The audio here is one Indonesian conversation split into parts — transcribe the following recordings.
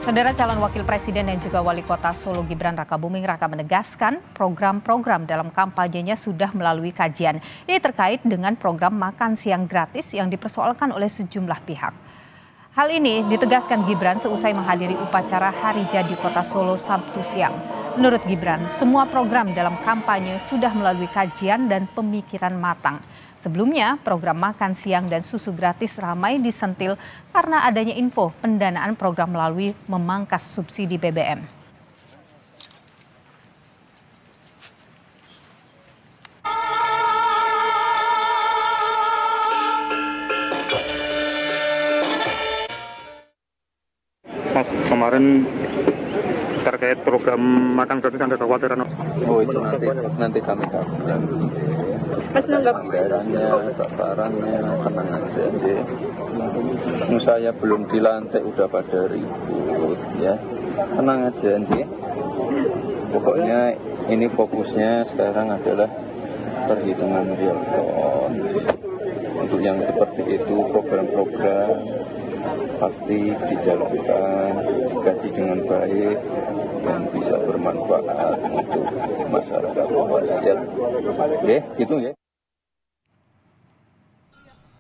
Saudara calon wakil presiden dan juga wali kota Solo Gibran Rakabuming Raka menegaskan program-program dalam kampanyenya sudah melalui kajian. Ini terkait dengan program makan siang gratis yang dipersoalkan oleh sejumlah pihak. Hal ini ditegaskan Gibran seusai menghadiri upacara Hari Jadi Kota Solo Sabtu siang. Menurut Gibran, semua program dalam kampanye sudah melalui kajian dan pemikiran matang. Sebelumnya, program makan siang dan susu gratis ramai disentil karena adanya info pendanaan program melalui memangkas subsidi BBM. Mas, kemarin terkait program makan gratis ada kekhawatiran? Oh, itu nanti kami kajikan. Mas nanggap anggarannya, sasarannya, tenang aja. Saya belum dilantik udah pada ribut ya. Tenang aja sih. Pokoknya ini fokusnya sekarang adalah perhitungan real count. Untuk yang seperti itu program-program pasti dijalankan, dikaji dengan baik dan bisa bermanfaat untuk masyarakat luas ya. Oke, gitu ya.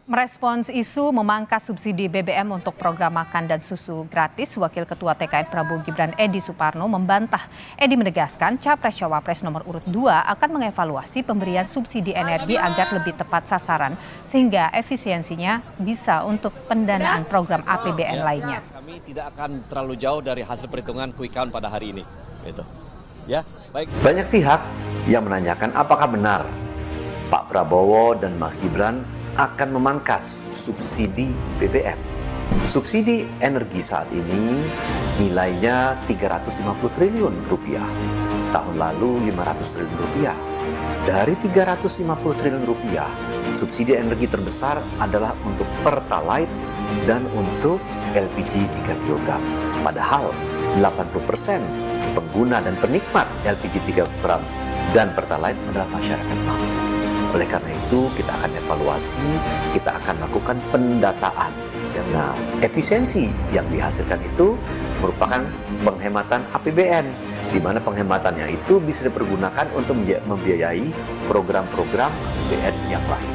Merespons isu memangkas subsidi BBM untuk program makan dan susu gratis, Wakil Ketua TKN Prabowo Gibran Edi Suparno membantah. Edi menegaskan Capres-Cawapres nomor urut 2 akan mengevaluasi pemberian subsidi energi agar lebih tepat sasaran sehingga efisiensinya bisa untuk pendanaan program APBN lainnya. Kami tidak akan terlalu jauh dari hasil perhitungan quick count pada hari ini. Gitu. Ya, baik. Banyak pihak yang menanyakan apakah benar Pak Prabowo dan Mas Gibran akan memangkas subsidi BBM. Subsidi energi saat ini nilainya 350 triliun rupiah. Tahun lalu 500 triliun rupiah. Dari 350 triliun rupiah, subsidi energi terbesar adalah untuk Pertalite dan untuk LPG 3 kg. Padahal 80% pengguna dan penikmat LPG 3 kg dan Pertalite adalah masyarakat mampu. Oleh karena itu, kita akan evaluasi, kita akan lakukan pendataan. Nah, efisiensi yang dihasilkan itu merupakan penghematan APBN, di mana penghematannya itu bisa dipergunakan untuk membiayai program-program APBN yang lain.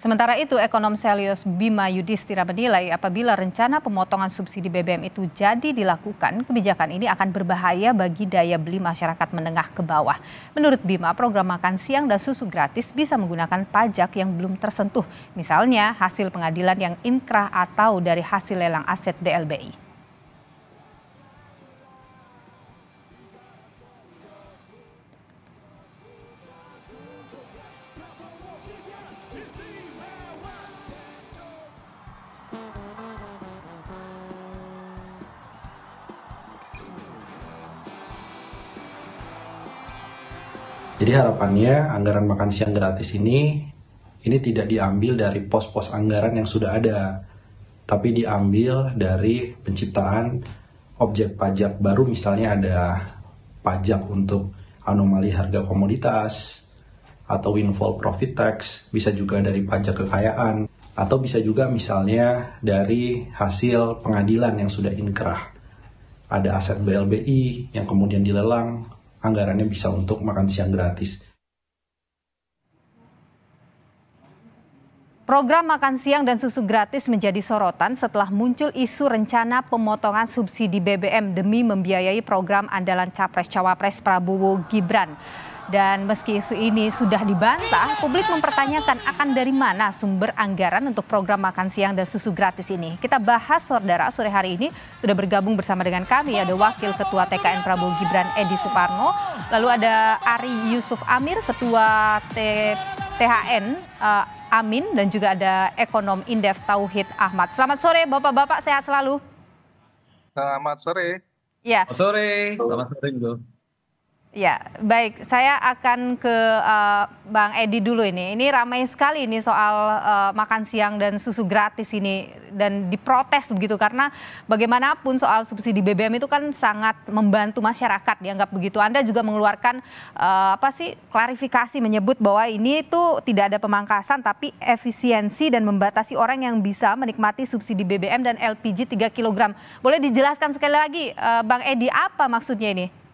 Sementara itu, ekonom Selyos Bima Yudhistira menilai apabila rencana pemotongan subsidi BBM itu jadi dilakukan, kebijakan ini akan berbahaya bagi daya beli masyarakat menengah ke bawah. Menurut Bima, program makan siang dan susu gratis bisa menggunakan pajak yang belum tersentuh, misalnya hasil pengadilan yang inkrah atau dari hasil lelang aset BLBI. Jadi harapannya anggaran makan siang gratis ini tidak diambil dari pos-pos anggaran yang sudah ada, tapi diambil dari penciptaan objek pajak baru, misalnya ada pajak untuk anomali harga komoditas, atau windfall profit tax, bisa juga dari pajak kekayaan, atau bisa juga misalnya dari hasil pengadilan yang sudah inkrah. Ada aset BLBI yang kemudian dilelang, anggarannya bisa untuk makan siang gratis. Program makan siang dan susu gratis menjadi sorotan setelah muncul isu rencana pemotongan subsidi BBM demi membiayai program andalan Capres-Cawapres Prabowo Gibran. Dan meski isu ini sudah dibantah, publik mempertanyakan akan dari mana sumber anggaran untuk program makan siang dan susu gratis ini. Kita bahas, saudara, sore hari ini sudah bergabung bersama dengan kami ada Wakil Ketua TKN Prabowo Gibran Edi Suparno, lalu ada Ari Yusuf Amir, Ketua THN Amin, dan juga ada ekonom Indef Tauhid Ahmad. Selamat sore Bapak-bapak, sehat selalu. Selamat sore. Ya. Selamat sore. Selamat sore, Bu. Ya, baik. Saya akan ke Bang Edi dulu ini. Ini ramai sekali ini soal makan siang dan susu gratis ini dan diprotes begitu karena bagaimanapun soal subsidi BBM itu kan sangat membantu masyarakat dianggap begitu. Anda juga mengeluarkan klarifikasi menyebut bahwa ini tuh tidak ada pemangkasan tapi efisiensi dan membatasi orang yang bisa menikmati subsidi BBM dan LPG 3 kg. Boleh dijelaskan sekali lagi Bang Edi apa maksudnya ini?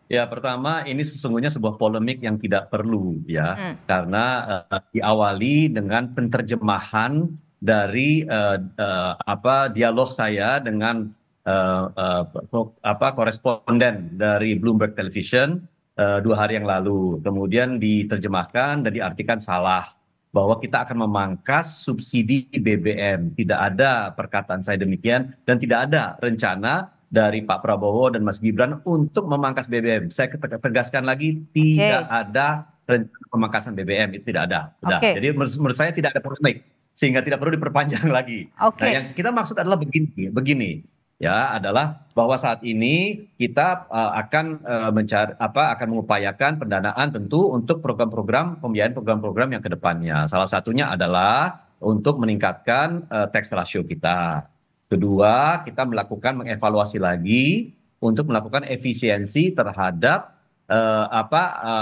Ya, pertama ini sesungguhnya sebuah polemik yang tidak perlu ya, karena diawali dengan penterjemahan dari dialog saya dengan koresponden dari Bloomberg Television 2 hari yang lalu. Kemudian diterjemahkan dan diartikan salah bahwa kita akan memangkas subsidi BBM. Tidak ada perkataan saya demikian dan tidak ada rencana dari Pak Prabowo dan Mas Gibran untuk memangkas BBM. Saya tegaskan lagi, tidak ada rencana pemangkasan BBM, itu tidak ada. Jadi menurut saya tidak ada polemik, sehingga tidak perlu diperpanjang lagi. Nah, yang kita maksud adalah begini, ya, adalah bahwa saat ini kita akan mengupayakan pendanaan tentu untuk program-program pembiayaan program-program yang kedepannya. Salah satunya adalah untuk meningkatkan tax ratio kita. Kedua, kita mengevaluasi lagi untuk melakukan efisiensi terhadap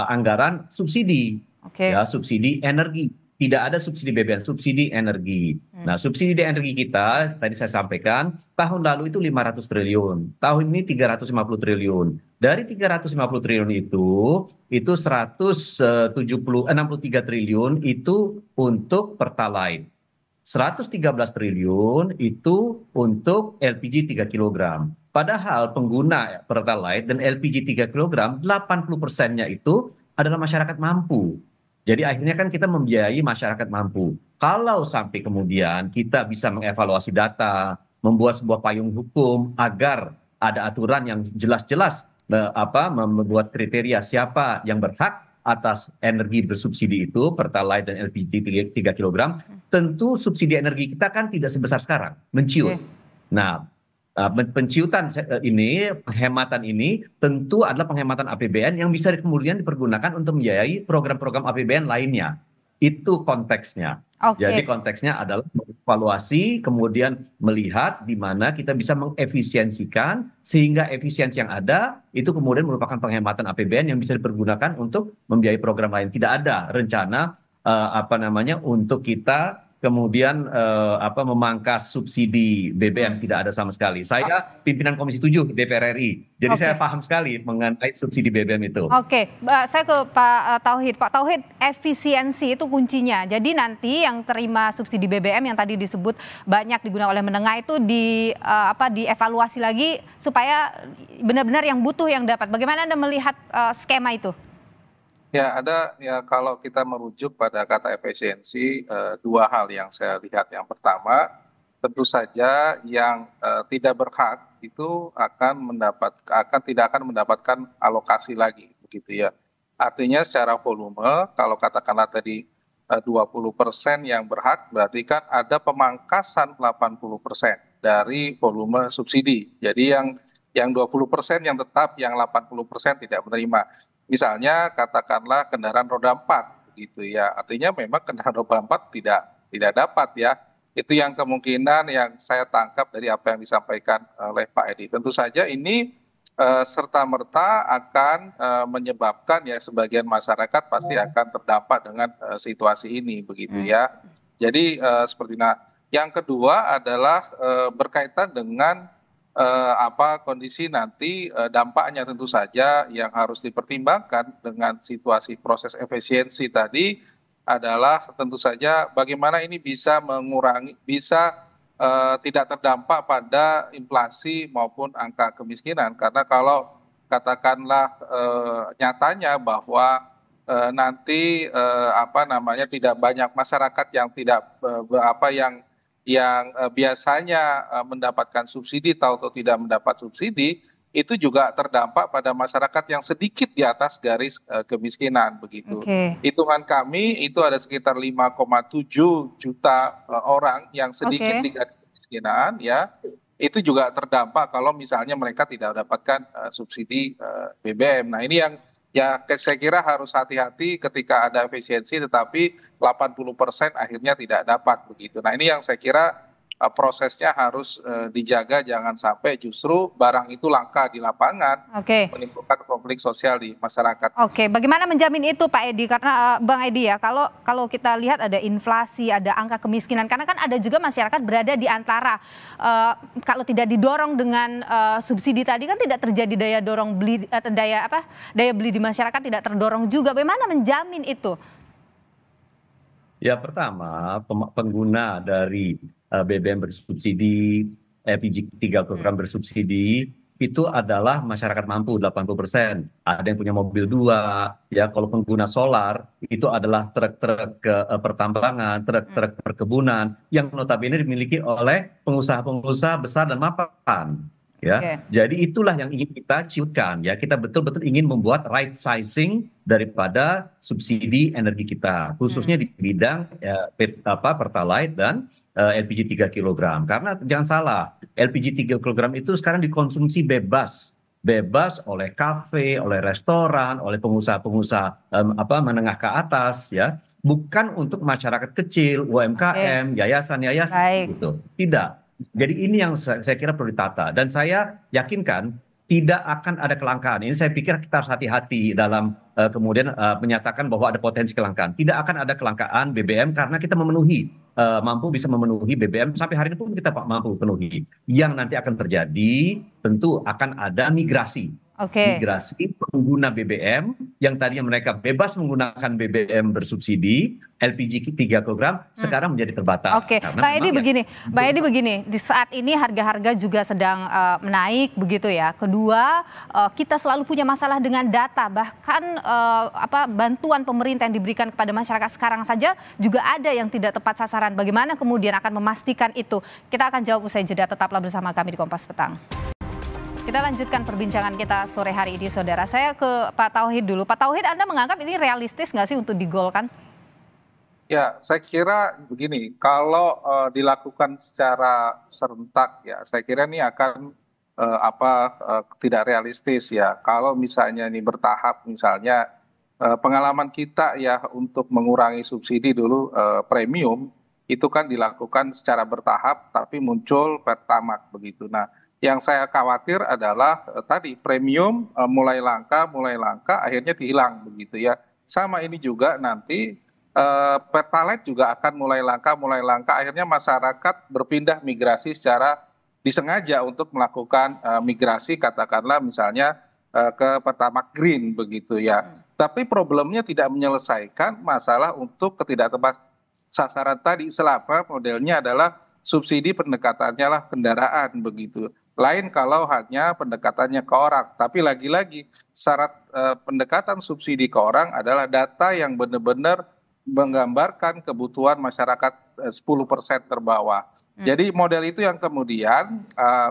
anggaran subsidi, ya, subsidi energi. Tidak ada subsidi BBM, subsidi energi. Nah, subsidi energi kita tadi saya sampaikan tahun lalu itu 500 triliun, tahun ini 350 triliun. Dari 350 triliun itu 63 triliun itu untuk Pertalite. 113 triliun itu untuk LPG 3 kg. Padahal pengguna Pertalite dan LPG 3 kg, 80%-nya itu adalah masyarakat mampu. Jadi akhirnya kan kita membiayai masyarakat mampu. Kalau sampai kemudian kita bisa mengevaluasi data, membuat sebuah payung hukum agar ada aturan yang jelas-jelas membuat kriteria siapa yang berhak atas energi bersubsidi itu, Pertalite dan LPG 3 kg, tentu subsidi energi kita kan tidak sebesar sekarang, menciut. Nah, penciutan ini, penghematan ini tentu adalah penghematan APBN yang bisa kemudian dipergunakan untuk membiayai program-program APBN lainnya. Itu konteksnya. Jadi konteksnya adalah mengevaluasi, kemudian melihat di mana kita bisa mengefisiensikan sehingga efisiensi yang ada itu kemudian merupakan penghematan APBN yang bisa dipergunakan untuk membiayai program lain. Tidak ada rencana untuk kita kemudian memangkas subsidi BBM, tidak ada sama sekali. Saya pimpinan Komisi 7 DPR RI, jadi saya paham sekali mengenai subsidi BBM itu. Saya ke Pak Tauhid. Pak Tauhid, efisiensi itu kuncinya. Jadi nanti yang terima subsidi BBM yang tadi disebut banyak digunakan oleh menengah itu dievaluasi lagi supaya benar-benar yang butuh yang dapat. Bagaimana Anda melihat skema itu? Ya, ada ya, kalau kita merujuk pada kata efisiensi, dua hal yang saya lihat. Yang pertama, tentu saja yang tidak berhak itu tidak akan mendapatkan alokasi lagi, begitu ya. Artinya secara volume, kalau katakanlah tadi 20% yang berhak, berarti kan ada pemangkasan 80% dari volume subsidi. Jadi yang 20% yang tetap, yang 80% tidak menerima. Misalnya katakanlah kendaraan roda 4 gitu ya. Artinya memang kendaraan roda 4 tidak dapat ya. Itu yang kemungkinan yang saya tangkap dari apa yang disampaikan oleh Pak Edi. Tentu saja ini serta-merta akan menyebabkan ya sebagian masyarakat pasti akan terdampak dengan situasi ini begitu ya. Jadi seperti yang kedua adalah berkaitan dengan kondisi nanti, dampaknya tentu saja yang harus dipertimbangkan dengan situasi proses efisiensi tadi adalah tentu saja bagaimana ini bisa tidak terdampak pada inflasi maupun angka kemiskinan. Karena kalau katakanlah nyatanya bahwa nanti tidak banyak masyarakat yang yang biasanya mendapatkan subsidi atau tidak mendapat subsidi, itu juga terdampak pada masyarakat yang sedikit di atas garis kemiskinan begitu. Hitungan kami itu ada sekitar 5,7 juta orang yang sedikit di garis kemiskinan ya. itu juga terdampak kalau misalnya mereka tidak mendapatkan subsidi BBM. Nah ini yang ya saya kira harus hati-hati ketika ada efisiensi tetapi 80% akhirnya tidak dapat begitu. Nah ini yang saya kira prosesnya harus dijaga, jangan sampai justru barang itu langka di lapangan, menimbulkan konflik sosial di masyarakat. Oke, bagaimana menjamin itu Pak Edi? Karena Bang Edi ya, kalau kita lihat ada inflasi, ada angka kemiskinan, karena kan ada juga masyarakat berada di antara kalau tidak didorong dengan subsidi tadi kan tidak terjadi daya dorong beli daya beli di masyarakat tidak terdorong juga. Bagaimana menjamin itu? Ya pertama pengguna dari BBM bersubsidi, LPG 3 kg bersubsidi itu adalah masyarakat mampu 80%. Ada yang punya mobil 2, ya kalau pengguna solar itu adalah truk-truk pertambangan, truk-truk perkebunan yang notabene dimiliki oleh pengusaha-pengusaha besar dan mapan. Ya, jadi itulah yang ingin kita ciutkan ya. Kita betul-betul ingin membuat right sizing daripada subsidi energi kita, khususnya di bidang Pertalite dan LPG 3 kg. Karena jangan salah, LPG 3 kg itu sekarang dikonsumsi bebas oleh kafe, oleh restoran, oleh pengusaha-pengusaha menengah ke atas ya, bukan untuk masyarakat kecil, UMKM, yayasan-yayasan gitu. Tidak. Jadi ini yang saya kira perlu ditata dan saya yakinkan tidak akan ada kelangkaan. Ini saya pikir kita harus hati-hati dalam kemudian menyatakan bahwa ada potensi kelangkaan. Tidak akan ada kelangkaan BBM karena kita mampu bisa memenuhi BBM sampai hari ini pun kita mampu penuhi. Yang nanti akan terjadi tentu akan ada migrasi. Migrasi pengguna BBM yang tadinya mereka bebas menggunakan BBM bersubsidi, LPG 3 kg sekarang menjadi terbatas. Pak Edi begini, di saat ini harga-harga juga sedang menaik begitu ya. Kedua, kita selalu punya masalah dengan data, bahkan bantuan pemerintah yang diberikan kepada masyarakat sekarang saja juga ada yang tidak tepat sasaran. Bagaimana kemudian akan memastikan itu? Kita akan jawab usai jeda, tetaplah bersama kami di Kompas Petang. Kita lanjutkan perbincangan kita sore hari ini, saudara. Saya ke Pak Tauhid dulu. Pak Tauhid, Anda menganggap ini realistis nggak sih untuk digolkan? Ya, saya kira begini, kalau dilakukan secara serentak ya, saya kira ini akan tidak realistis ya. Kalau misalnya ini bertahap, misalnya pengalaman kita ya untuk mengurangi subsidi dulu premium itu kan dilakukan secara bertahap, tapi muncul Pertamax begitu. Nah, yang saya khawatir adalah tadi premium mulai langka, akhirnya hilang begitu ya. Sama ini juga nanti Pertalite juga akan mulai langka, akhirnya masyarakat berpindah migrasi secara disengaja untuk melakukan migrasi katakanlah misalnya ke Pertamax Green begitu ya. Tapi problemnya tidak menyelesaikan masalah untuk ketidaktepat sasaran tadi selama modelnya adalah subsidi pendekatannya lah kendaraan begitu. Lain kalau hanya pendekatannya ke orang, tapi lagi-lagi syarat pendekatan subsidi ke orang adalah data yang benar-benar menggambarkan kebutuhan masyarakat 10% terbawah. Jadi model itu yang kemudian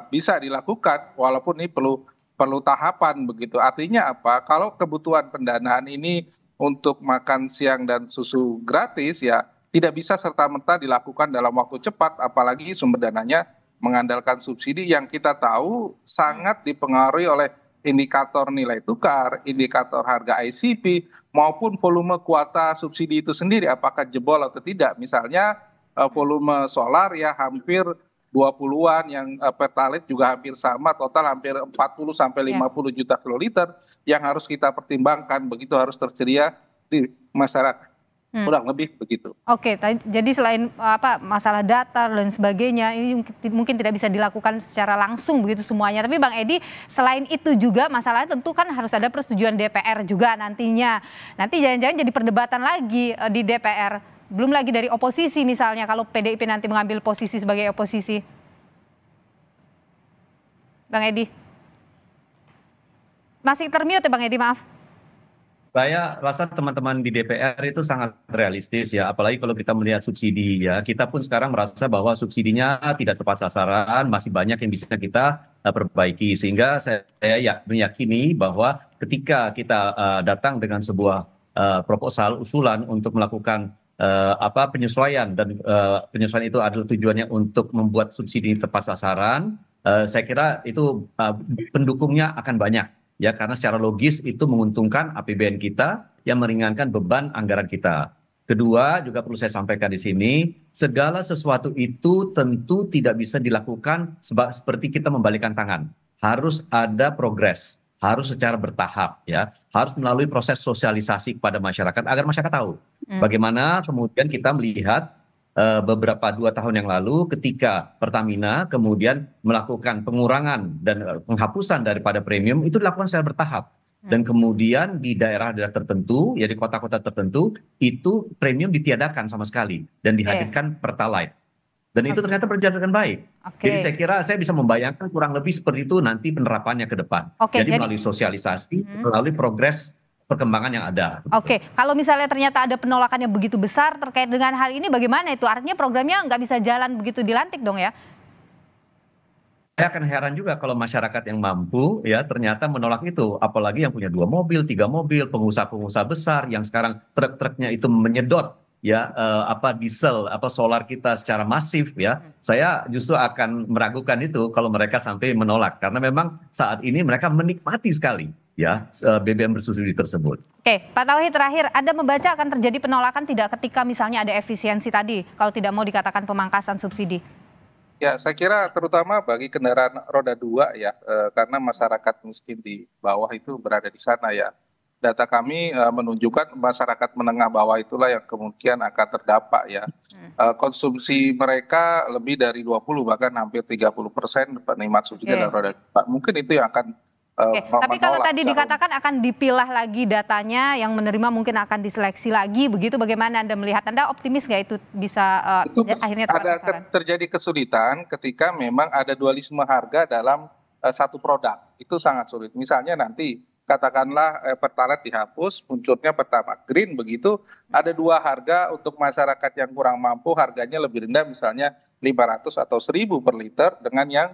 bisa dilakukan walaupun ini perlu tahapan begitu. Artinya apa? Kalau kebutuhan pendanaan ini untuk makan siang dan susu gratis ya tidak bisa serta-merta dilakukan dalam waktu cepat, apalagi sumber dananya mengandalkan subsidi yang kita tahu sangat dipengaruhi oleh indikator nilai tukar, indikator harga ICP, maupun volume kuota subsidi itu sendiri, apakah jebol atau tidak. Misalnya volume solar ya hampir 20-an, yang Pertalite juga hampir sama, total hampir 40 sampai 50 juta kiloliter yang harus kita pertimbangkan, begitu harus tersedia di masyarakat. Kurang lebih begitu. Jadi selain masalah data dan sebagainya, ini mungkin tidak bisa dilakukan secara langsung begitu semuanya. Tapi Bang Edi, selain itu juga masalahnya tentu kan harus ada persetujuan DPR juga nantinya. Nanti jangan-jangan jadi perdebatan lagi di DPR. Belum lagi dari oposisi misalnya, kalau PDIP nanti mengambil posisi sebagai oposisi. Bang Edi. Masih termute ya Bang Edi, maaf. Saya rasa teman-teman di DPR itu sangat realistis ya, apalagi kalau kita melihat subsidi ya. Kita pun sekarang merasa bahwa subsidinya tidak tepat sasaran, masih banyak yang bisa kita perbaiki. Sehingga saya meyakini bahwa ketika kita datang dengan sebuah proposal, usulan untuk melakukan penyesuaian, dan penyesuaian itu adalah tujuannya untuk membuat subsidi tepat sasaran, saya kira itu pendukungnya akan banyak ya, karena secara logis itu menguntungkan APBN kita yang meringankan beban anggaran kita. Kedua, juga perlu saya sampaikan di sini, segala sesuatu itu tentu tidak bisa dilakukan seperti kita membalikan tangan. Harus ada progres, harus secara bertahap ya, harus melalui proses sosialisasi kepada masyarakat agar masyarakat tahu bagaimana kemudian kita melihat beberapa 2 tahun yang lalu ketika Pertamina kemudian melakukan pengurangan dan penghapusan daripada premium itu dilakukan secara bertahap. Dan kemudian di daerah-daerah tertentu, ya di kota-kota tertentu, itu premium ditiadakan sama sekali dan dihadirkan Pertalite. Dan itu ternyata berjalan dengan baik. Jadi saya kira saya bisa membayangkan kurang lebih seperti itu nanti penerapannya ke depan. Jadi melalui sosialisasi, melalui progres perkembangan yang ada. Kalau misalnya ternyata ada penolakan yang begitu besar terkait dengan hal ini, bagaimana itu? Artinya programnya nggak bisa jalan begitu dilantik dong ya? Saya akan heran juga kalau masyarakat yang mampu ya ternyata menolak itu, apalagi yang punya 2 mobil, 3 mobil, pengusaha-pengusaha besar yang sekarang truk-truknya itu menyedot ya diesel solar kita secara masif ya. Saya justru akan meragukan itu kalau mereka sampai menolak, karena memang saat ini mereka menikmati sekali ya BBM bersubsidi tersebut. Pak Tauhid, terakhir, Anda membaca akan terjadi penolakan tidak ketika misalnya ada efisiensi tadi kalau tidak mau dikatakan pemangkasan subsidi? Ya, saya kira terutama bagi kendaraan roda 2 ya, karena masyarakat miskin di bawah itu berada di sana ya. Data kami menunjukkan masyarakat menengah bawah itulah yang kemungkinan akan terdampak ya. Konsumsi mereka lebih dari 20 bahkan hampir 30% penikmat subsidi dan roda 2. Mungkin itu yang akan tapi kalau tadi dikatakan akan dipilah lagi datanya, yang menerima mungkin akan diseleksi lagi, begitu bagaimana Anda melihat? Anda optimis nggak itu bisa akhirnya terjadi kesulitan ketika memang ada dualisme harga dalam satu produk, itu sangat sulit. Misalnya nanti katakanlah Pertalite dihapus, munculnya Pertamax Green, begitu ada 2 harga untuk masyarakat yang kurang mampu, harganya lebih rendah misalnya 500 atau 1000 per liter dengan yang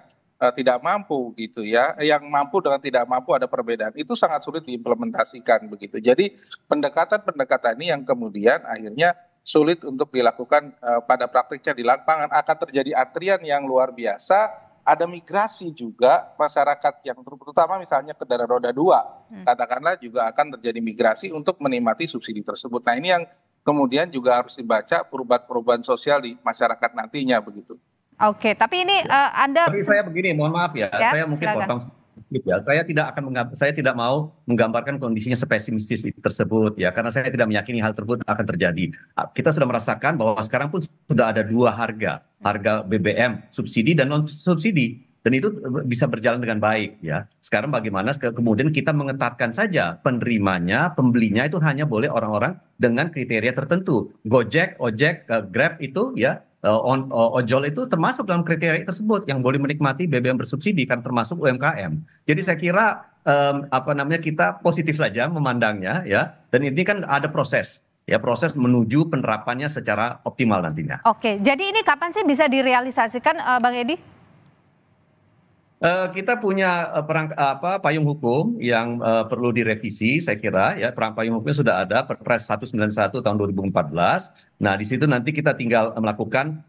tidak mampu gitu ya, yang mampu dengan tidak mampu ada perbedaan, itu sangat sulit diimplementasikan begitu. Jadi pendekatan-pendekatan ini yang kemudian akhirnya sulit untuk dilakukan pada praktiknya di lapangan, akan terjadi antrian yang luar biasa, ada migrasi juga masyarakat yang terutama misalnya kendaraan roda 2, katakanlah juga akan terjadi migrasi untuk menikmati subsidi tersebut. Nah ini yang kemudian juga harus dibaca perubahan-perubahan sosial di masyarakat nantinya begitu. Tapi ini Anda. Tapi saya begini, mohon maaf ya, saya mungkin potong sedikit ya. Saya tidak mau menggambarkan kondisinya sepesimistis tersebut ya, karena saya tidak meyakini hal tersebut akan terjadi. Kita sudah merasakan bahwa sekarang pun sudah ada 2 harga BBM subsidi dan non subsidi, dan itu bisa berjalan dengan baik ya. Sekarang bagaimana kemudian kita mengetatkan saja penerimanya, pembelinya itu hanya boleh orang-orang dengan kriteria tertentu. Gojek, Ojek, Grab itu ya, ojol itu termasuk dalam kriteria tersebut yang boleh menikmati BBM bersubsidi, kan termasuk UMKM. Jadi saya kira kita positif saja memandangnya ya, dan ini kan ada proses menuju penerapannya secara optimal nantinya. Jadi ini kapan sih bisa direalisasikan, Bang Edi? Kita punya payung hukum yang perlu direvisi, saya kira ya. Payung hukumnya sudah ada, Perpres 191 tahun 2014. Nah di situ nanti kita tinggal melakukan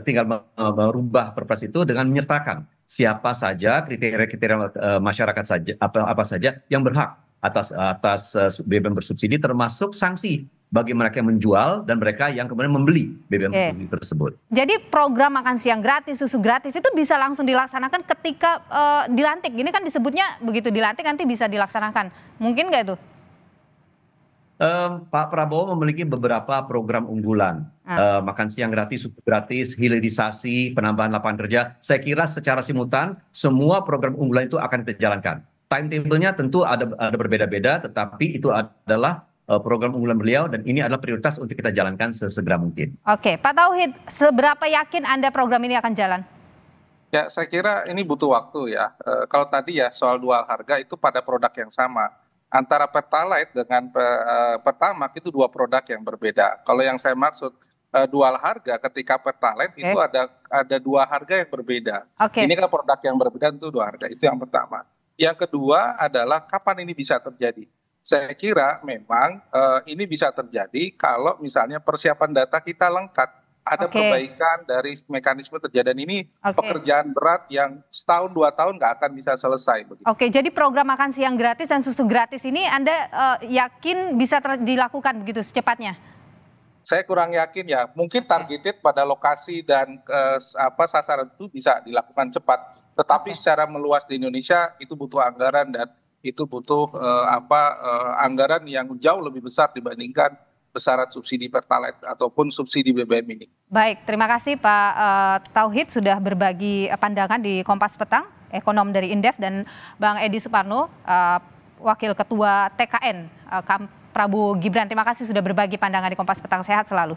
tinggal merubah Perpres itu dengan menyertakan siapa saja kriteria-kriteria masyarakat saja apa saja yang berhak atas BBM bersubsidi, termasuk sanksi bagi mereka yang menjual dan mereka yang kemudian membeli BBM bersubsidi tersebut. Jadi program makan siang gratis, susu gratis itu bisa langsung dilaksanakan ketika dilantik. Ini kan disebutnya begitu dilantik nanti bisa dilaksanakan. Mungkin nggak itu? Pak Prabowo memiliki beberapa program unggulan. Makan siang gratis, susu gratis, hilirisasi, penambahan lapangan kerja. Saya kira secara simultan semua program unggulan itu akan kita jalankan. Timetable-nya tentu ada berbeda-beda, tetapi itu adalah program unggulan beliau dan ini adalah prioritas untuk kita jalankan sesegera mungkin. Pak Tauhid, seberapa yakin Anda program ini akan jalan? Ya, saya kira ini butuh waktu ya. Kalau tadi ya soal dual harga itu pada produk yang sama. Antara Pertalite dengan Pertamax itu 2 produk yang berbeda. Kalau yang saya maksud dual harga, ketika Pertalite itu ada 2 harga yang berbeda. Ini kan produk yang berbeda itu 2 harga, itu yang pertama. Yang kedua adalah kapan ini bisa terjadi? Saya kira memang ini bisa terjadi kalau misalnya persiapan data kita lengkap. ada perbaikan dari mekanisme terjadi, dan ini Oke. pekerjaan berat yang setahun 2 tahun nggak akan bisa selesai. Begitu. Oke, jadi program makan siang gratis dan susu gratis ini Anda yakin bisa dilakukan begitu secepatnya? Saya kurang yakin ya, mungkin targeted pada lokasi dan sasaran itu bisa dilakukan cepat. Tetapi secara meluas di Indonesia itu butuh anggaran, dan itu butuh anggaran yang jauh lebih besar dibandingkan besaran subsidi Pertalite ataupun subsidi BBM ini. Baik, terima kasih Pak Tauhid sudah berbagi pandangan di Kompas Petang, ekonom dari Indef, dan Bang Edi Suparno, Wakil Ketua TKN Prabowo Gibran. Terima kasih sudah berbagi pandangan di Kompas Petang. Sehat selalu.